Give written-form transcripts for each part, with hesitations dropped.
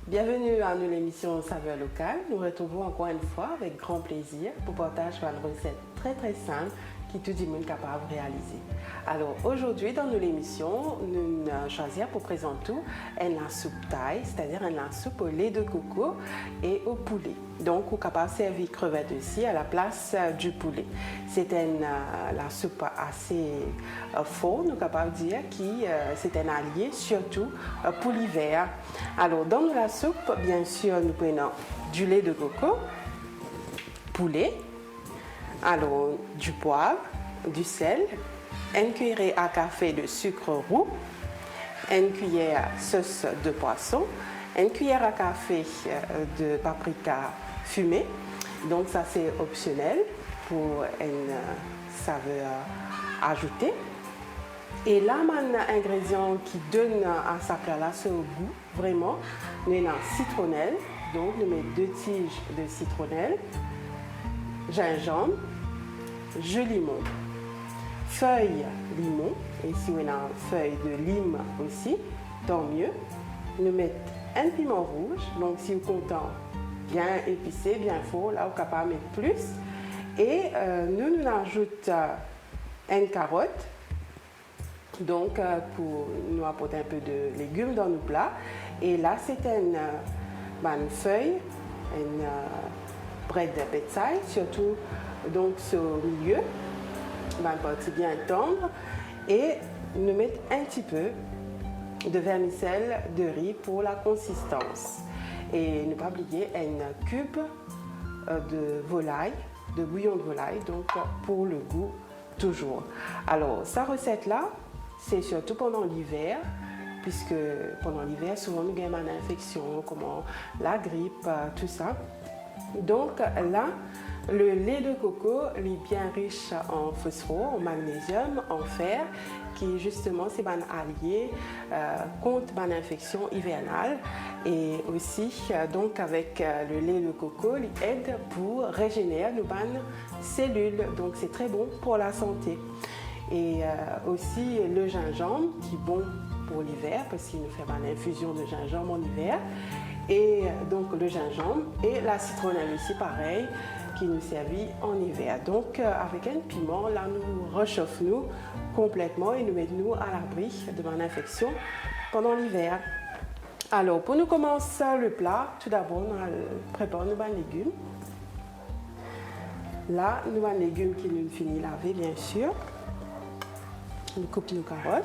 Bienvenue à l'émission Saveurs locales. Nous retrouvons encore une fois avec grand plaisir pour partager une recette très simple qui tout le monde est capable de réaliser. Alors aujourd'hui dans l'émission, nous choisissons pour présenter une soupe thaï, c'est-à-dire une soupe au lait de coco et au poulet. Donc on est capable de servir crevettes aussi à la place du poulet. C'est la soupe assez forte, nous sommes capables de dire, qui c'est un allié surtout pour l'hiver. Alors dans la soupe, bien sûr, nous prenons du lait de coco, poulet, alors du poivre, du sel, une cuillerée à café de sucre roux, une cuillère sauce de poisson, une cuillère à café de paprika fumé. Donc ça c'est optionnel pour une saveur ajoutée. Et là, un ingrédient qui donne à sa plat là ce goût, vraiment, nous avons citronnelle. Donc nous mettons 2 tiges de citronnelle, gingembre, jus limon, feuille limon, et si on a une feuille de lime aussi, tant mieux. Nous mettons un piment rouge, donc si vous êtes content, bien épicé, bien fort, là vous êtes capable de mettre plus. Et nous ajoutons une carotte, donc pour nous apporter un peu de légumes dans nos plats. Et là c'est une feuille, une bread de petsai, surtout donc au milieu, une partie bien tendre, et nous mettons un petit peu de vermicelle de riz pour la consistance. Et ne pas oublier un cube de volaille, de bouillon de volaille, donc pour le goût toujours. Alors, sa recette-là, c'est surtout pendant l'hiver, puisque pendant l'hiver, souvent nous avons une infection, comme la grippe, tout ça. Donc là, le lait de coco est bien riche en phosphore, en magnésium, en fer, qui justement c'est un allié contre l'infection hivernale. Et aussi, donc avec le lait de coco, il aide pour régénérer nos cellules. Donc c'est très bon pour la santé. Et aussi le gingembre qui est bon pour l'hiver parce qu'il nous fait une infusion de gingembre en hiver. Et donc le gingembre et la citronnelle aussi pareil qui nous servit en hiver. Donc avec un piment, là nous réchauffons complètement et nous mettons à l'abri de l'infection pendant l'hiver. Alors pour nous commencer le plat, tout d'abord nous préparons nos légumes. Là nous avons les légumes qui nous finissent laver bien sûr. Nous coupons nos carottes.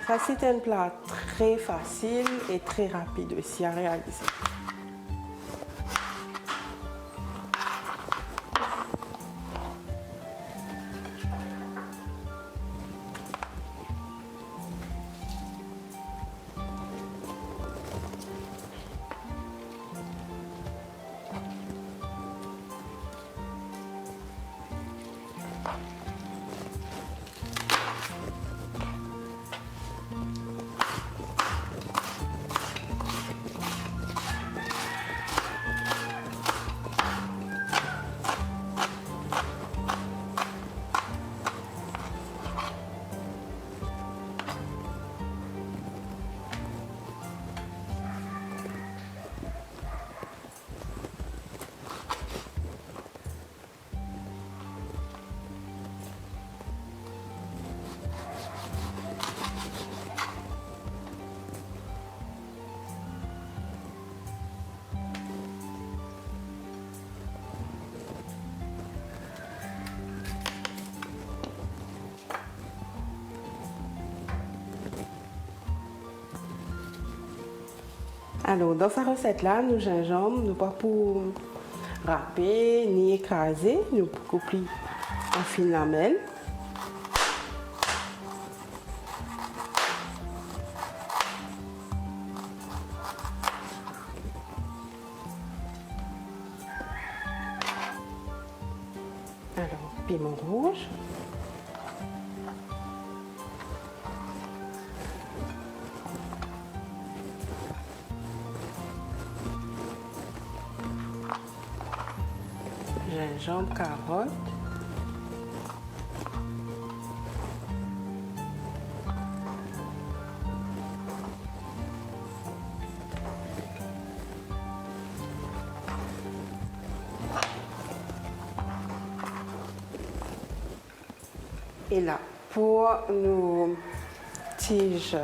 Ça, c'est un plat très facile et très rapide aussi à réaliser. Alors, dans sa recette-là, nous gingembre, nous pas pour râper ni écraser, nous coupons en fines lamelles. Alors, piment rouge. gingembre, carotte. Et là, pour nos tiges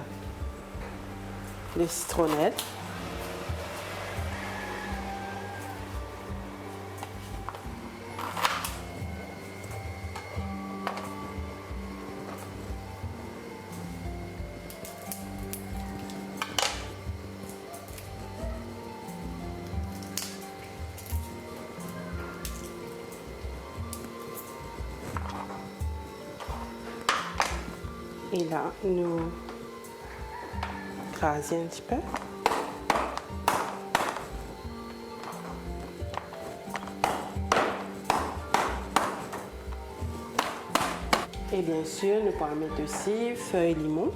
de citronnelle, et là, nous écrasons un petit peu. Et bien sûr, nous pouvons mettre aussi feuilles limon.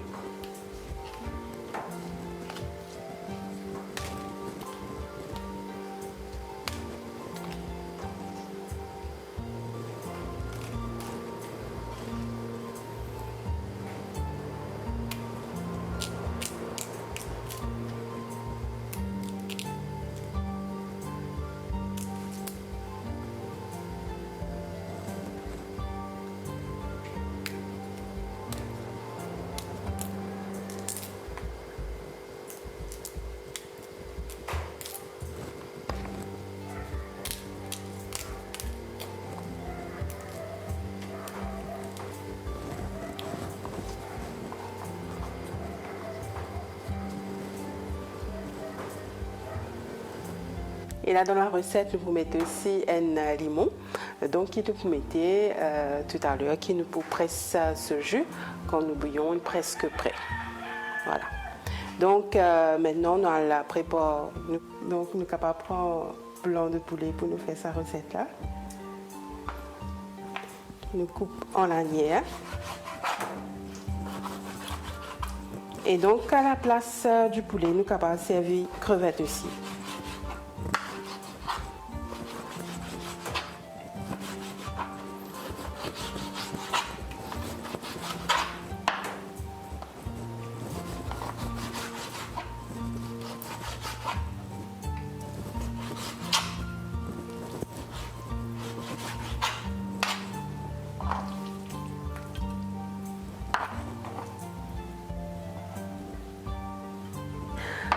Et là, dans la recette, vous mettez aussi un limon. Donc, qui vous mettez tout à l'heure, qui nous presse ce jus quand nous bouillons est presque prêt. Voilà. Donc, maintenant, on la prépare. Donc, nous sommes capables de prendre blanc de poulet pour nous faire cette recette-là. Nous coupe en lanière. Et donc, à la place du poulet, nous sommes capables de servir crevettes aussi.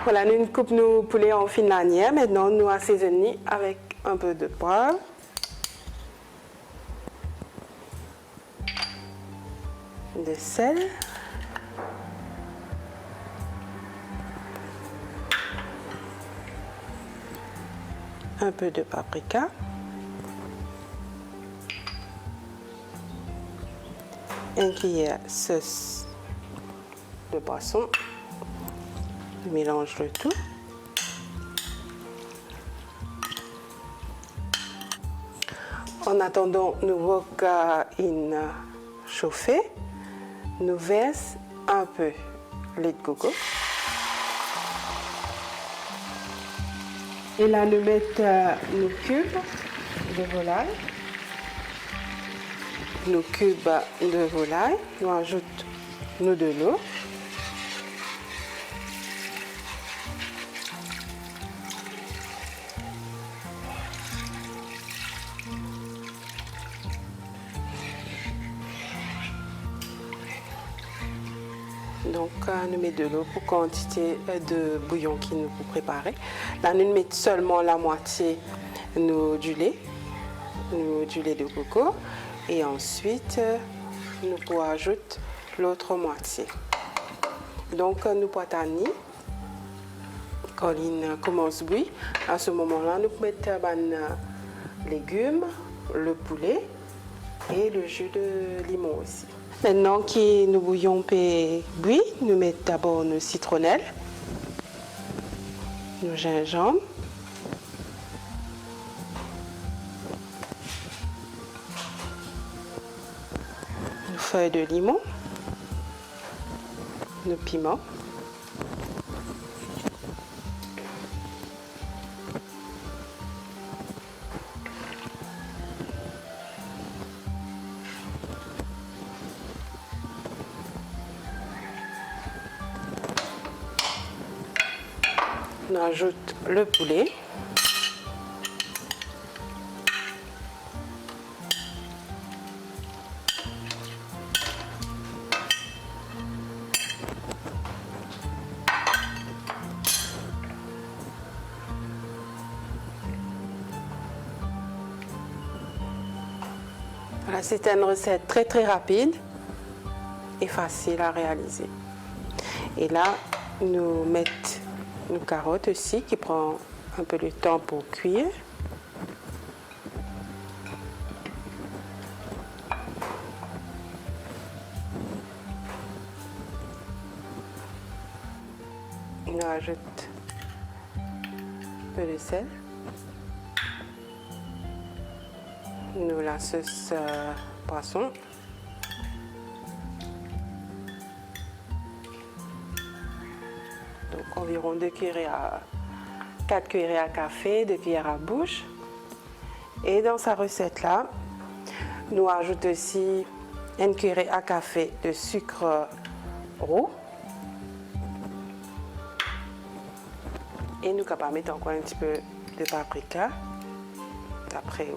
Voilà, nous coupons nos poulets en fine lanière. Maintenant, nous assaisonnons avec un peu de poivre. De sel. Un peu de paprika. Une cuillère sauce de poisson. Je mélange le tout. En attendant, nous voyons une chauffer. Nous versons un peu de lait de coco. Et là, nous mettons nos cubes de volaille. Nos cubes de volaille. Nous ajoutons de l'eau. Donc, nous mettons de l'eau pour quantité de bouillon qui nous préparer. Là, nous mettons seulement la moitié du lait de coco. Et ensuite, nous pouvons ajouter l'autre moitié. Donc, nous poitons. Quand il commence à bouillir, à ce moment-là, nous mettons les légumes, le poulet et le jus de limon aussi. Maintenant que nous bouillons peut bouillir, nous mettons d'abord nos citronnelles, nos gingembre, nos feuilles de limon, nos piments, On ajoute le poulet. Voilà, c'est une recette très rapide et facile à réaliser. Et là, nous mettons nos carottes aussi qui prend un peu de temps pour cuire. On ajoute un peu de sel. Nous la sauce poisson. Donc environ 4 cuillères à café, 2 cuillères à bouche. Et dans sa recette là, nous ajoutons aussi 1 cuillère à café de sucre roux. Et nous capables mettre encore un petit peu de paprika après.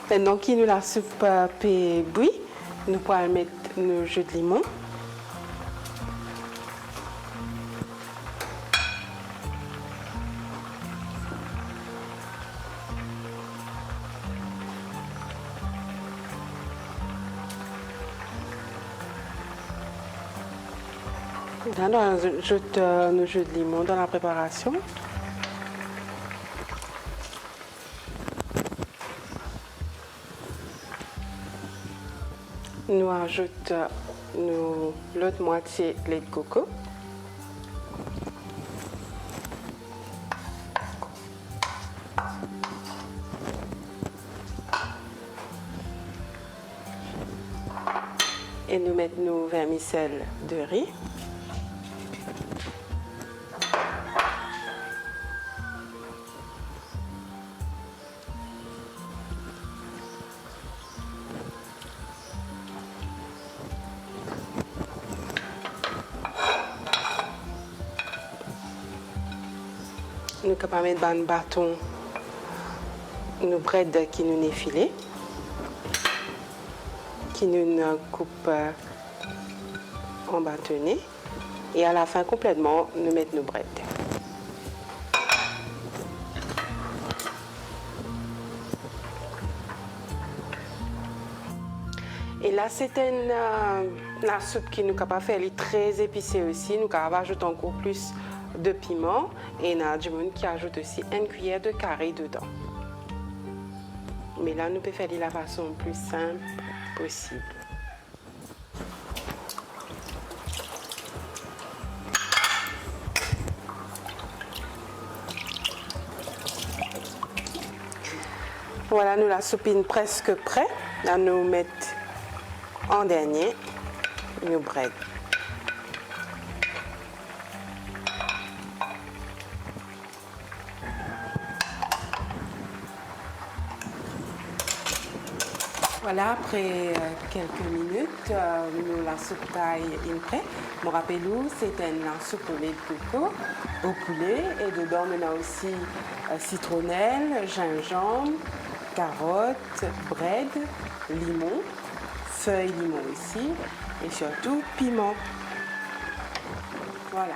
Maintenant que nous la soupe peut bouillir, nous pouvons mettre nos jus de limon. Là, nous ajoutons nos jus de limon dans la préparation. Nous ajoutons l'autre moitié de lait de coco. Et nous mettons nos vermicelles de riz. Nous sommes capables de mettre un bâton, nos bread qui nous effilés, qui nous coupe en bâtonnets. Et à la fin, complètement, nous mettons nos bread. Et là, c'est la soupe qui nous est capable de faire, elle est très épicée aussi. Nous sommes capables d'ajouter encore plus de piment et il y a du monde qui ajoute aussi 1 cuillère de carré dedans. Mais là, nous pouvons faire de la façon plus simple possible. Voilà, nous la soupine presque prête. Là, nous mettons en dernier nos bread. Voilà, après quelques minutes, nous la soupe taille est prête. Je me rappelle, c'était une soupe au lait de coco, au poulet. Et dedans, on a aussi citronnelle, gingembre, carottes, bread, limon, feuilles limon aussi. Et surtout, piment. Voilà.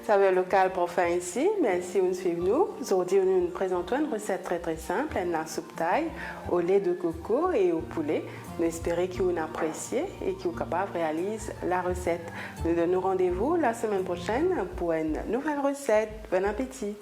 Saveur locale pour faire ici, merci de nous suivre. Aujourd'hui, nous nous présentons une recette très simple, une soupe taille au lait de coco et au poulet. Nous espérons que vous appréciez et que vous êtes capable de réaliser la recette. Nous donnons rendez-vous la semaine prochaine pour une nouvelle recette. Bon appétit!